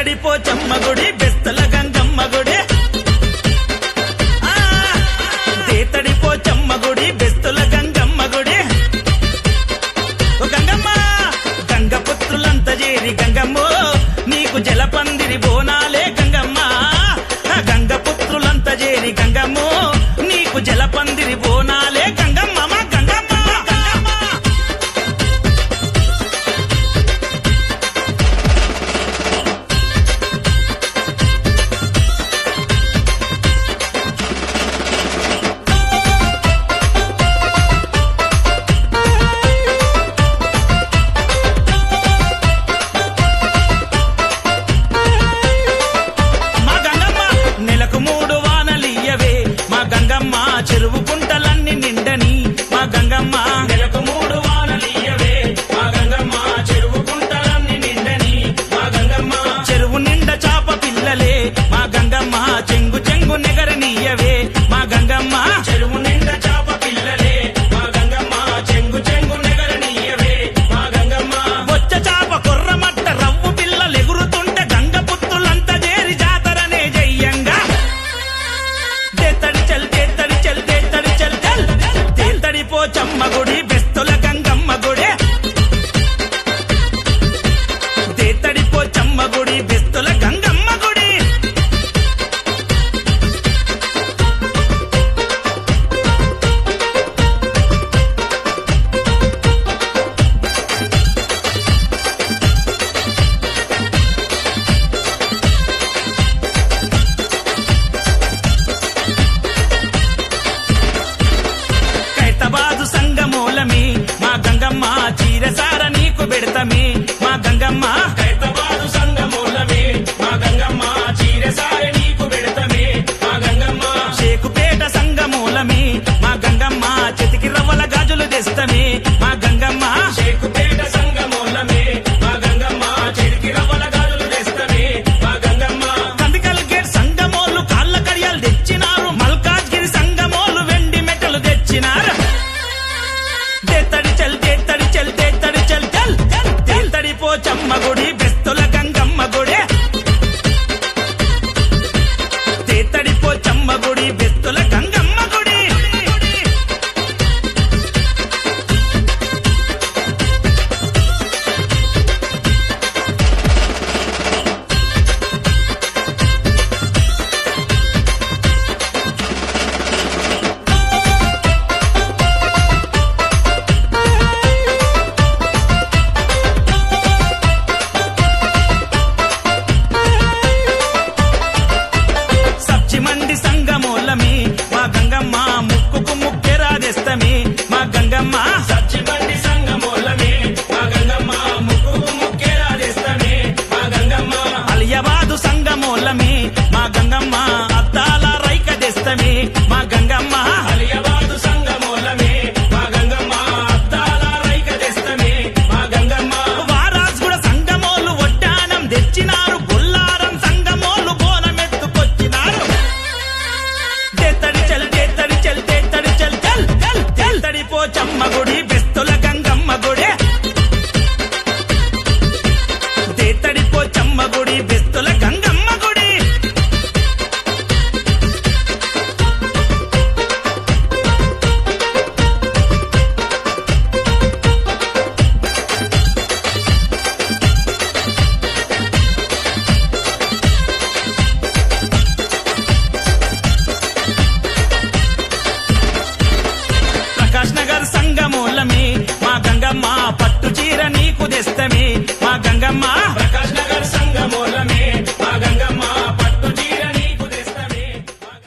దేతడిపోచమ్మ గుడి బెస్తల గంగమ్మ గుడి దేతడిపోచమ్మ గుడి బెస్తల గంగమ్మ గుడి ఓ గంగమ్మ గంగపుత్రులంత చేరి గంగమ్మో నీకు జలపందిరి బోనాలే గంగమ్మ గంగపుత్రులంత చేరి గంగమ్మో నీకు జలపందిరి బోనాలే గంగమ్మ గంగమ్మ గంగమ్మ చెరువు కుంటలన్నీ నిండని మా గంగమ్మ నెలకు 3 వానలియవే మా గంగమ్మ చెరువు కుంటలన్నీ నిండని మా గంగమ్మ చెరువు నిండా చాప పిల్లలే మా గంగమ్మ చెంగు చెంగు నెగరనీయవే మా గంగమ్మ చెరువు నిండా చాప పిల్లలే మా గంగమ్మ చెంగు చెంగు నెగరనీయవే మా గంగమ్మ బొచ్చ చాప కొర్రమట్ట రవ్వు పిల్లలు ఎగురుతుంటే గంగపుత్రులంతా చేరి జాతరనే జయ్యంగా పోచమ్మ గుడి బెస్తల గంగమ్మ గుడి దేతడిపోచమ్మ గుడి బెస్తల గంగమ్మ గుడి సంగమూలమే మా గంగమ్మ చీరసార నీకు పెడతమే మా గంగమ్మ